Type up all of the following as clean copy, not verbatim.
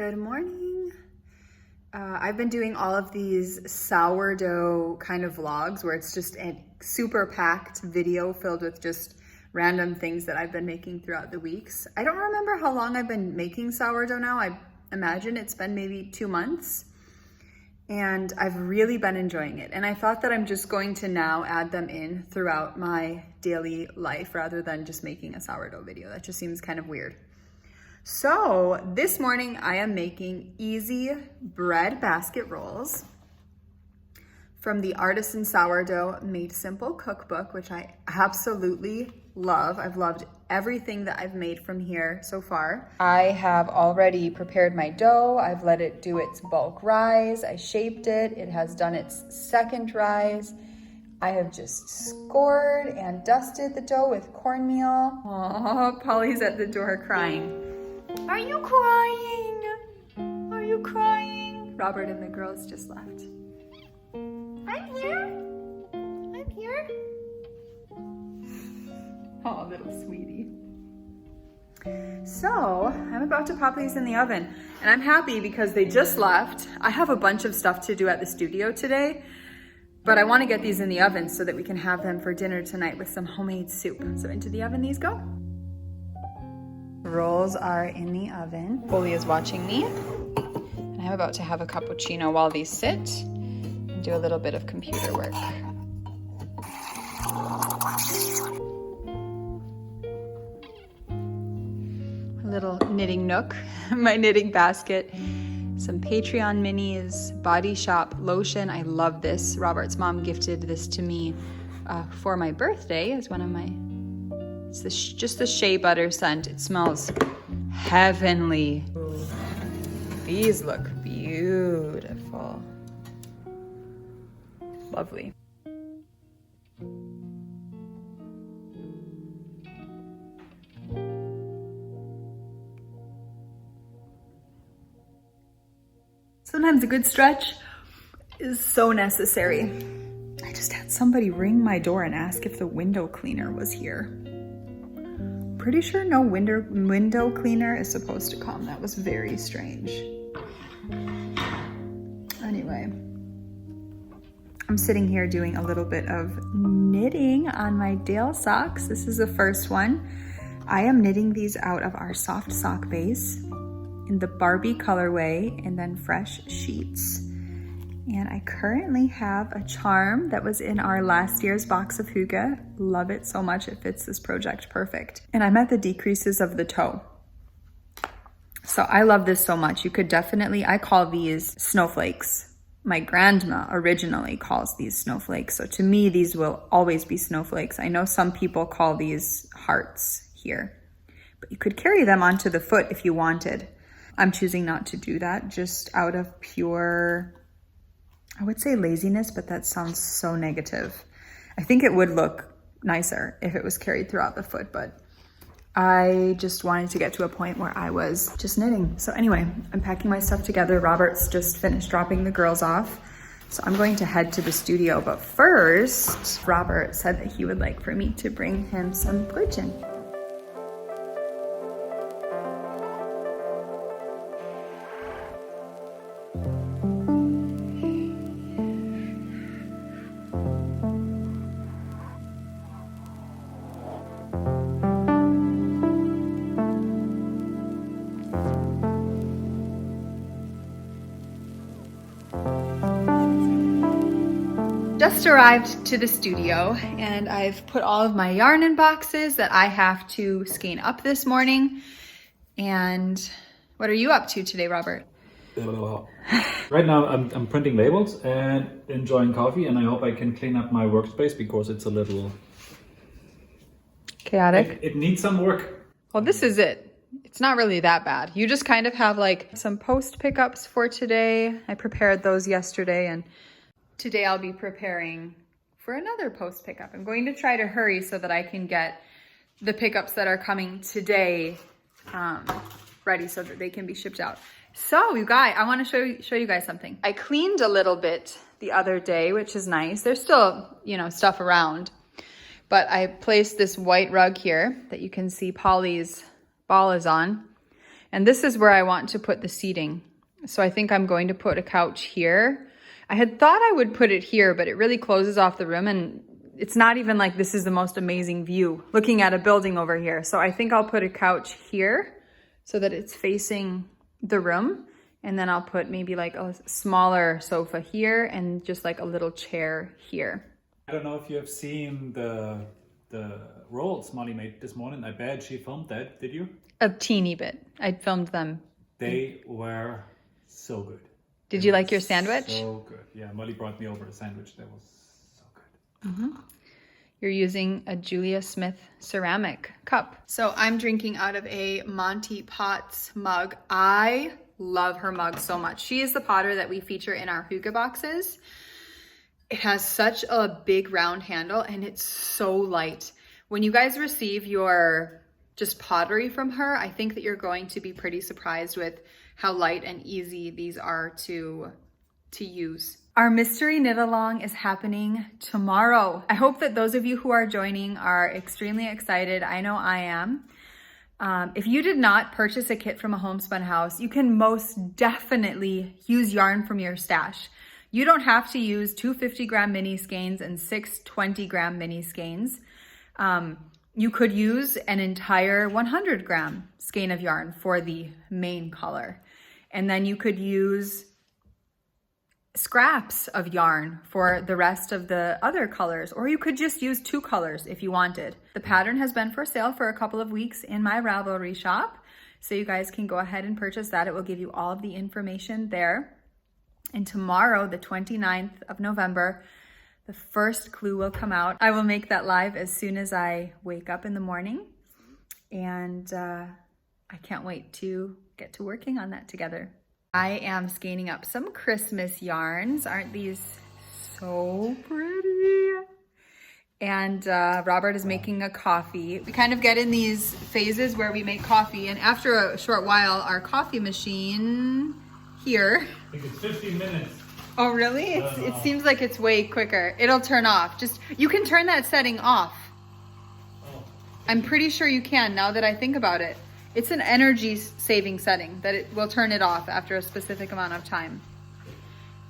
Good morning. I've been doing all of these sourdough kind of vlogs where it's just a super packed video filled with just random things that I've been making throughout the weeks. I don't remember how long I've been making sourdough now. I imagine it's been maybe 2 months, and I've really been enjoying it. And I thought that I'm just going to now add them in throughout my daily life rather than just making a sourdough video. That just seems kind of weird. So this morning I am making easy bread basket rolls from the Artisan Sourdough Made Simple cookbook, which I absolutely love. I've loved everything that I've made from here so far. I have already prepared my dough. I've let it do its bulk rise. I shaped it. It has done its second rise. I have just scored and dusted the dough with cornmeal. Oh, Polly's at the door crying. Are you crying? Are you crying? Robert and the girls just left. I'm here. I'm here. Oh, little sweetie. So I'm about to pop these in the oven, and I'm happy because they just left. I have a bunch of stuff to do at the studio today, but I want to get these in the oven so that we can have them for dinner tonight with some homemade soup. So into the oven these go. Rolls are in the oven. Foley is watching me, and I'm about to have a cappuccino while these sit and do a little bit of computer work. A little knitting nook, my knitting basket, some Patreon minis, Body Shop lotion. I love this. Robert's mom gifted this to me for my birthday as one of my It's just the shea butter scent. It smells heavenly. Ooh. These look beautiful. Lovely. Sometimes a good stretch is so necessary. I just had somebody ring my door and ask if the window cleaner was here. Pretty sure no window cleaner is supposed to come. That was very strange. Anyway, I'm sitting here doing a little bit of knitting on my Dale socks. This is the first one. I am knitting these out of our soft sock base in the Barbie colorway and then fresh sheets. And I currently have a charm that was in our last year's box of Hygge. Love it so much. It fits this project perfect. And I'm at the decreases of the toe. So I love this so much. You could definitely, I call these snowflakes. My grandma originally calls these snowflakes. So to me, these will always be snowflakes. I know some people call these hearts here, but you could carry them onto the foot if you wanted. I'm choosing not to do that just out of pure, I would say laziness, but that sounds so negative. I think it would look nicer if it was carried throughout the foot, but I just wanted to get to a point where I was just knitting. So anyway, I'm packing my stuff together. Robert's just finished dropping the girls off. So I'm going to head to the studio, but first, Robert said that he would like for me to bring him some pudding. Just arrived to the studio, and I've put all of my yarn in boxes that I have to skein up this morning. And what are you up to today, Robert? Right now I'm printing labels and enjoying coffee, and I hope I can clean up my workspace because it's a little chaotic. It needs some work. Well, this is it. It's not really that bad. You just kind of have like some post pickups for today. I prepared those yesterday, and today I'll be preparing for another post pickup. I'm going to try to hurry so that I can get the pickups that are coming today ready so that they can be shipped out. So you guys, I want to show you guys something. I cleaned a little bit the other day, which is nice. There's still, you know, stuff around, but I placed this white rug here that you can see Polly's ball is on. And this is where I want to put the seating. So I think I'm going to put a couch here. I had thought I would put it here, but it really closes off the room, and it's not even like this is the most amazing view looking at a building over here. So I think I'll put a couch here so that it's facing the room. And then I'll put maybe like a smaller sofa here and just like a little chair here. I don't know if you have seen the rolls Molly made this morning. I bet she filmed that. Did you? A teeny bit. I filmed them. They were so good. Did you like your sandwich? So good. Yeah, Molly brought me over a sandwich that was so good. You're using a Julia Smith ceramic cup. So I'm drinking out of a Monty Potts mug. I love her mug so much. She is the potter that we feature in our hookah boxes. It has such a big round handle and it's so light. When you guys receive your just pottery from her, I think that you're going to be pretty surprised with how light and easy these are to use. Our mystery knit along is happening tomorrow. I hope that those of you who are joining are extremely excited. I know I am. If you did not purchase a kit from a homespun house, you can most definitely use yarn from your stash. You don't have to use 2 50-gram mini skeins and 6 20-gram mini skeins. You could use an entire 100-gram skein of yarn for the main color. And then you could use scraps of yarn for the rest of the other colors, or you could just use 2 colors if you wanted. The pattern has been for sale for a couple of weeks in my Ravelry shop, so you guys can go ahead and purchase that. It will give you all of the information there. And tomorrow, the 29th of November, the first clue will come out. I will make that live as soon as I wake up in the morning, and I can't wait to get to working on that together. I am skeining up some Christmas yarns. Aren't these so pretty? And Robert is making a coffee. We kind of get in these phases where we make coffee, and after a short while, our coffee machine here. I think it's 15 minutes. Oh, really? It seems like it's way quicker. It'll turn off. You can turn that setting off. Oh. I'm pretty sure you can now that I think about it. It's an energy saving setting that it will turn it off after a specific amount of time.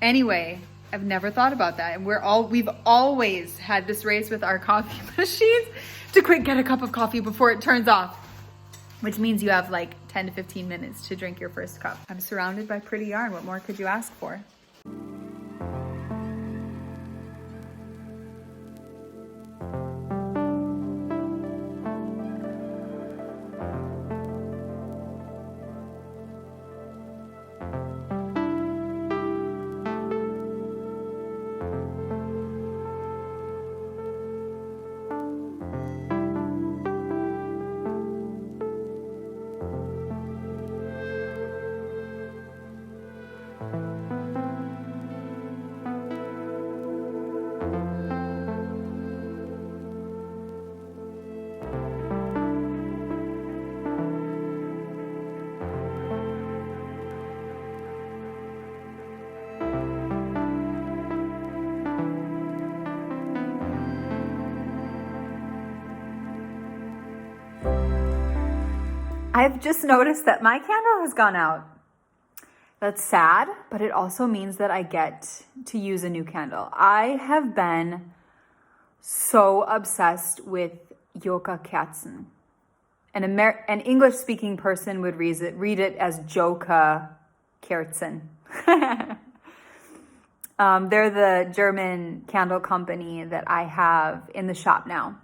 Anyway, I've never thought about that. And we've always had this race with our coffee machines to quick get a cup of coffee before it turns off, which means you have like 10 to 15 minutes to drink your first cup. I'm surrounded by pretty yarn. What more could you ask for? I've just noticed that my candle has gone out. That's sad, but it also means that I get to use a new candle. I have been so obsessed with Joka Kerzen. An English-speaking person would read it as Joka Kerzen. They're the German candle company that I have in the shop now.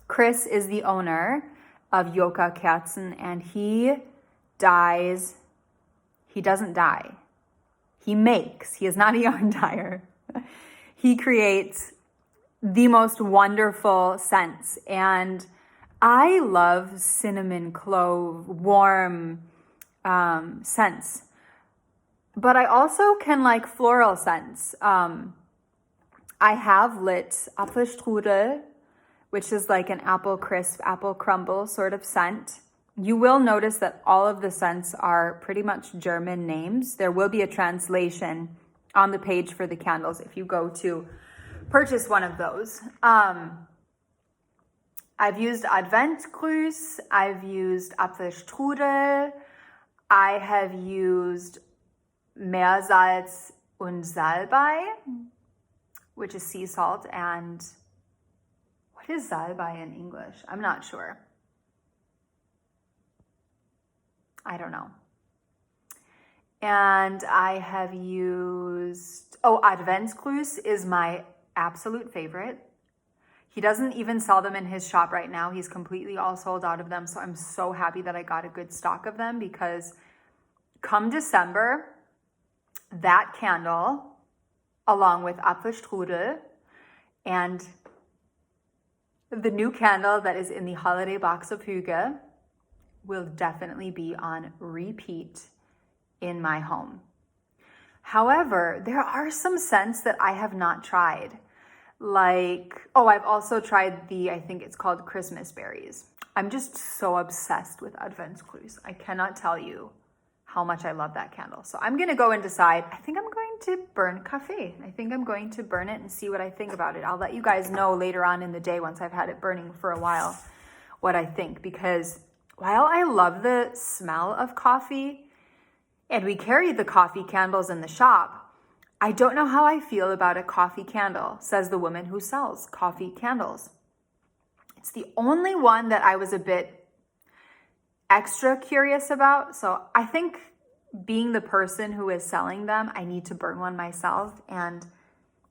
Chris is the owner of Joka Kerzen, and he doesn't dye. He makes. He is not a yarn dyer. He creates the most wonderful scents, and I love cinnamon, clove, warm scents. But I also can like floral scents. I have lit Apfelstrudel, which is like an apple crisp, apple crumble sort of scent. You will notice that all of the scents are pretty much German names. There will be a translation on the page for the candles if you go to purchase one of those. I've used Adventgrüß, I've used Apfelstrudel, I have used Meersalz und Salbei, which is sea salt, and what is Salbei in English? I'm not sure. I don't know. And I have used, Adventsgrüß is my absolute favorite. He doesn't even sell them in his shop right now. He's completely all sold out of them. So I'm so happy that I got a good stock of them, because come December, that candle, along with Apfelstrudel and the new candle that is in the holiday box of Hüge, will definitely be on repeat in my home. However, there are some scents that I have not tried. Like, I've also tried I think it's called Christmas berries. I'm just so obsessed with Adventsgrüß. I cannot tell you how much I love that candle. So I'm gonna go and decide. I think I'm going to burn Café. I think I'm going to burn it and see what I think about it. I'll let you guys know later on in the day, once I've had it burning for a while, what I think. Because while I love the smell of coffee, and we carry the coffee candles in the shop, I don't know how I feel about a coffee candle, says the woman who sells coffee candles. It's the only one that I was a bit extra curious about. So I think, being the person who is selling them, I need to burn one myself and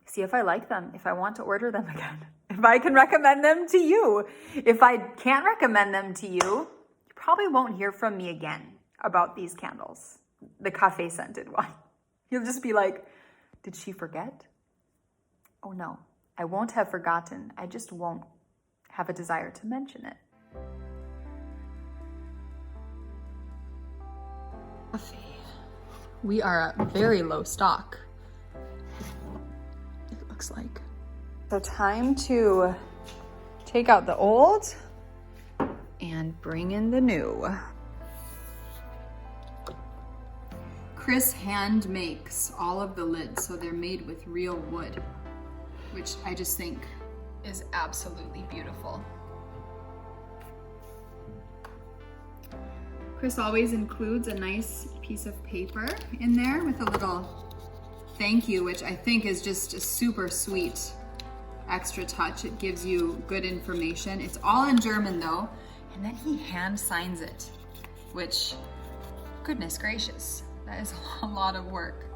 see if I like them, if I want to order them again, if I can recommend them to you. If I can't recommend them to you, you probably won't hear from me again about these candles, the cafe scented one. You'll just be like, did she forget? Oh no, I won't have forgotten. I just won't have a desire to mention it. Coffee. We are at very low stock, it looks like. So time to take out the old and bring in the new. Chris hand makes all of the lids, so they're made with real wood, which I just think is absolutely beautiful. Chris always includes a nice piece of paper in there with a little thank you, which I think is just a super sweet extra touch. It gives you good information. It's all in German though, and then he hand signs it, which, goodness gracious, that is a lot of work.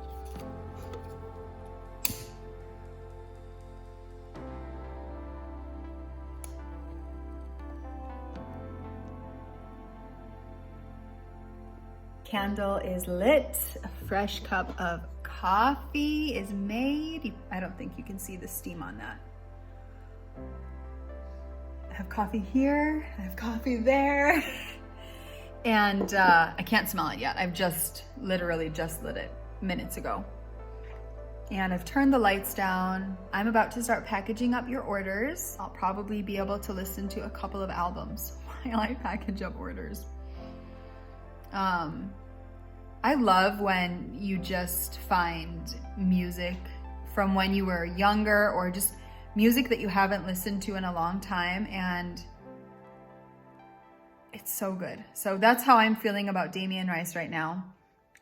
Candle is lit. A fresh cup of coffee is made. I don't think you can see the steam on that. I have coffee here, I have coffee there. And I can't smell it yet. I've literally just lit it minutes ago. And I've turned the lights down. I'm about to start packaging up your orders. I'll probably be able to listen to a couple of albums while I package up orders. I love when you just find music from when you were younger, or just music that you haven't listened to in a long time, and it's so good. So that's how I'm feeling about Damien Rice right now.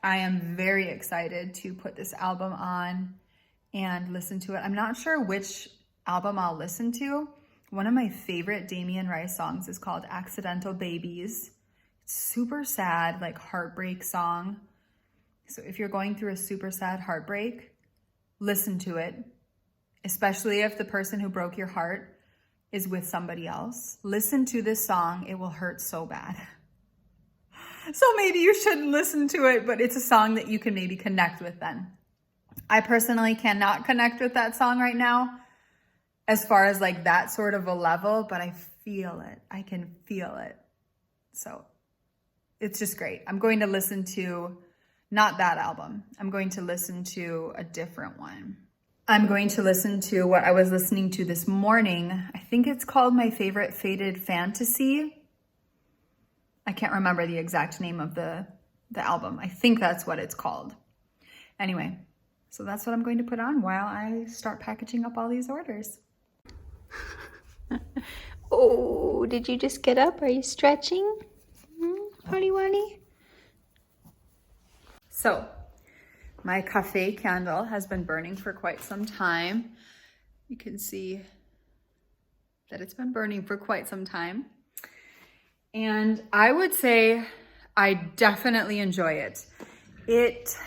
I am very excited to put this album on and listen to it. I'm not sure which album I'll listen to. One of my favorite Damien Rice songs is called Accidental Babies. It's super sad, like heartbreak song. So if you're going through a super sad heartbreak, listen to it, especially if the person who broke your heart is with somebody else. Listen to this song, it will hurt so bad. So maybe you shouldn't listen to it, but it's a song that you can maybe connect with then. I personally cannot connect with that song right now as far as like that sort of a level, but I feel it. I can feel it. So it's just great. I'm going to listen to, not that album. I'm going to listen to a different one. I'm going to listen to what I was listening to this morning. I think it's called My Favorite Faded Fantasy. I can't remember the exact name of the album. I think that's what it's called. Anyway, so that's what I'm going to put on while I start packaging up all these orders. Oh, did you just get up? Are you stretching? Holly Wally? So my cafe candle has been burning for quite some time. You can see that it's been burning for quite some time. And I would say I definitely enjoy it. It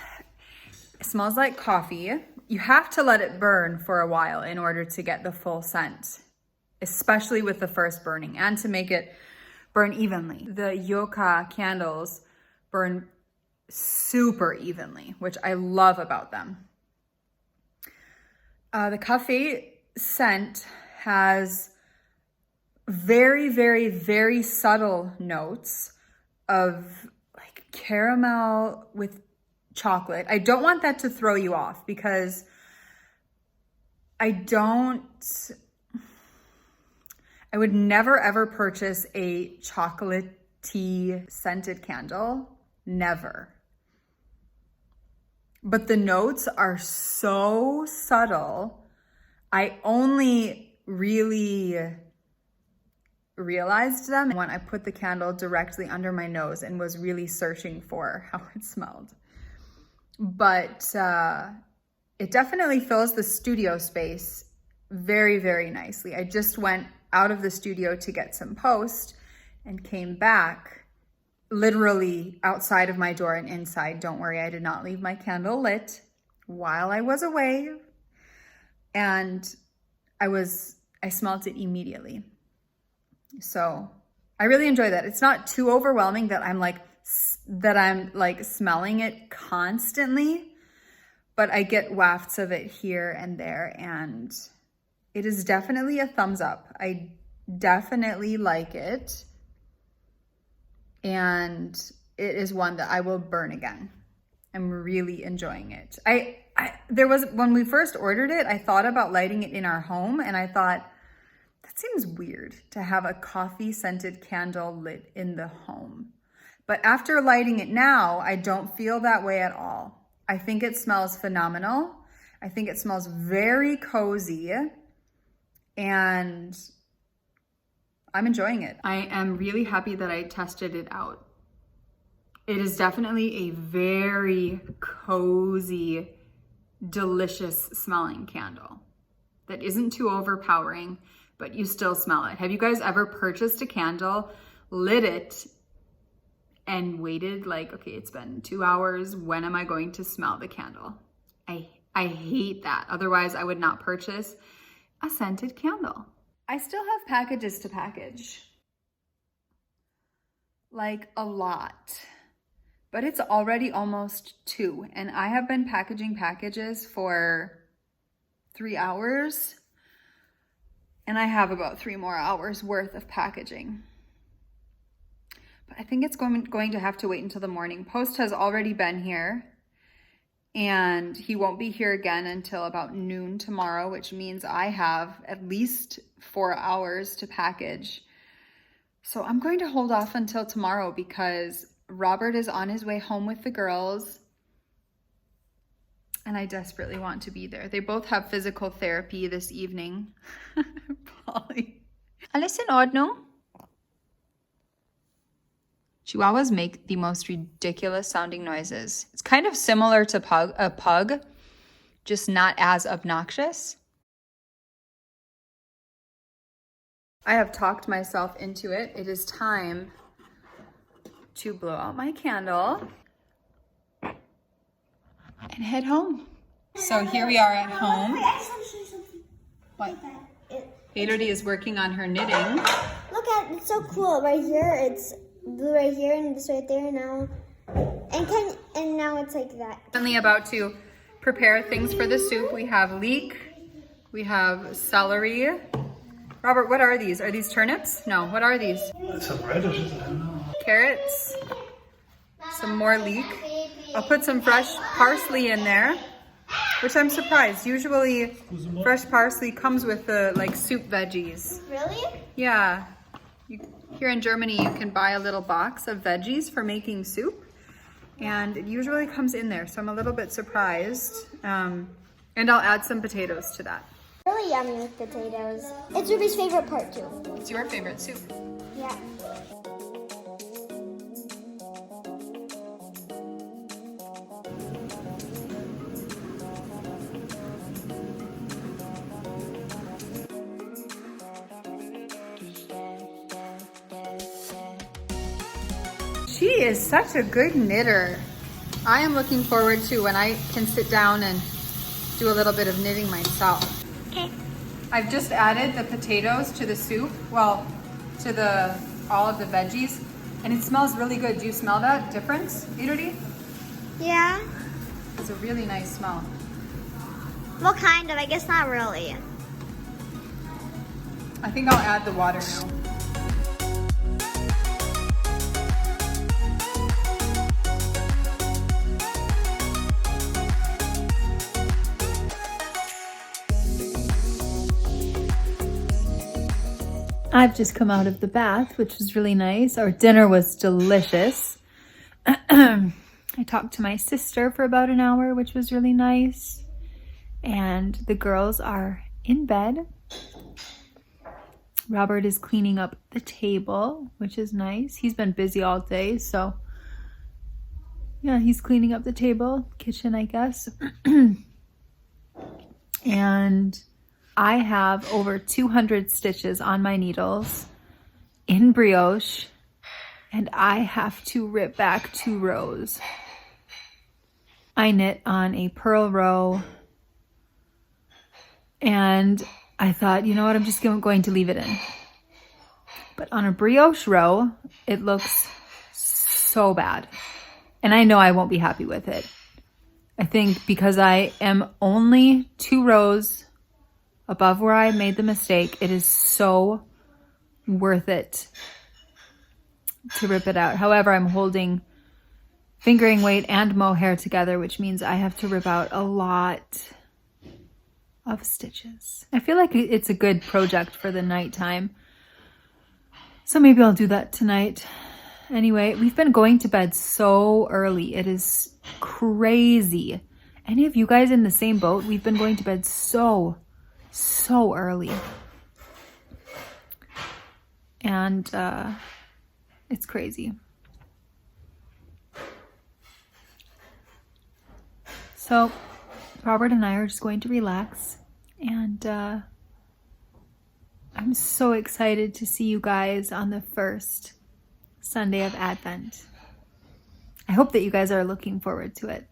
smells like coffee. You have to let it burn for a while in order to get the full scent, especially with the first burning, and to make it burn evenly. The Yoka candles burn super evenly, which I love about them. The cafe scent has very, very, very subtle notes of like caramel with chocolate. I don't want that to throw you off because I would never ever purchase a chocolatey scented candle. Never. But the notes are so subtle. I only really realized them when I put the candle directly under my nose and was really searching for how it smelled. But it definitely fills the studio space very, very nicely. I just went out of the studio to get some post and came back literally outside of my door and inside. Don't worry, I did not leave my candle lit while I was away. And I smelled it immediately. So I really enjoy that. It's not too overwhelming that I'm like smelling it constantly, but I get wafts of it here and there, and it is definitely a thumbs up. I definitely like it, and it is one that I will burn again. I'm really enjoying it. When we first ordered it, I thought about lighting it in our home, and I thought, that seems weird to have a coffee scented candle lit in the home. But after lighting it now, I don't feel that way at all. I think it smells phenomenal. I think it smells very cozy, and I'm enjoying it. I am really happy that I tested it out. It is definitely a very cozy, delicious smelling candle that isn't too overpowering, but you still smell it. Have you guys ever purchased a candle, lit it, and waited like, okay, it's been 2 hours. When am I going to smell the candle? I hate that. Otherwise, I would not purchase a scented candle. I still have packages to package. Like a lot. But it's already almost 2, and I have been packaging packages for 3 hours. And I have about 3 more hours worth of packaging. But I think it's going to have to wait until the morning. Post has already been here, and he won't be here again until about noon tomorrow, which means I have at least 4 hours to package. So I'm going to hold off until tomorrow because Robert is on his way home with the girls, and I desperately want to be there. They both have physical therapy this evening. Polly. Alles in Ordnung? Chihuahuas make the most ridiculous sounding noises. It's kind of similar to a pug, just not as obnoxious. I have talked myself into it. It is time to blow out my candle and head home. So here we are at home. What? Elodie is working on her knitting. Look at it's so cool. Right here, it's blue right here, and this right there now. And now it's like that. Currently about to prepare things for the soup. We have leek, we have celery. Robert, what are these? Are these turnips? No, what are these? It's a radish, I don't know. Carrots, some more leek. I'll put some fresh parsley in there, which I'm surprised. Usually fresh parsley comes with the like soup veggies. Really? Yeah. Here in Germany, you can buy a little box of veggies for making soup, and it usually comes in there. So I'm a little bit surprised. And I'll add some potatoes to that. Really yummy with potatoes. It's Ruby's favorite part too. It's your favorite soup. Yeah. She is such a good knitter. I am looking forward to when I can sit down and do a little bit of knitting myself. Okay. I've just added the potatoes to the soup, well, to all of the veggies, and it smells really good. Do you smell that difference, Idori? Yeah. It's a really nice smell. Well, kind of. I guess not really. I think I'll add the water now. I've just come out of the bath, which was really nice. Our dinner was delicious. I talked to my sister for about an hour, which was really nice. And the girls are in bed. Robert is cleaning up the table, which is nice. He's been busy all day, so yeah, he's cleaning up the table, kitchen, I guess. And I have over 200 stitches on my needles in brioche, and I have to rip back 2 rows. I knit on a purl row, and I thought, you know what, I'm just going to leave it in. But on a brioche row, it looks so bad. And I know I won't be happy with it. I think because I am only 2 rows above where I made the mistake, it is so worth it to rip it out. However, I'm holding fingering weight and mohair together, which means I have to rip out a lot of stitches. I feel like it's a good project for the nighttime, so maybe I'll do that tonight. Anyway, we've been going to bed so early. It is crazy. Any of you guys in the same boat? We've been going to bed so early. And it's crazy. So Robert and I are just going to relax, and I'm so excited to see you guys on the first Sunday of Advent. I hope that you guys are looking forward to it.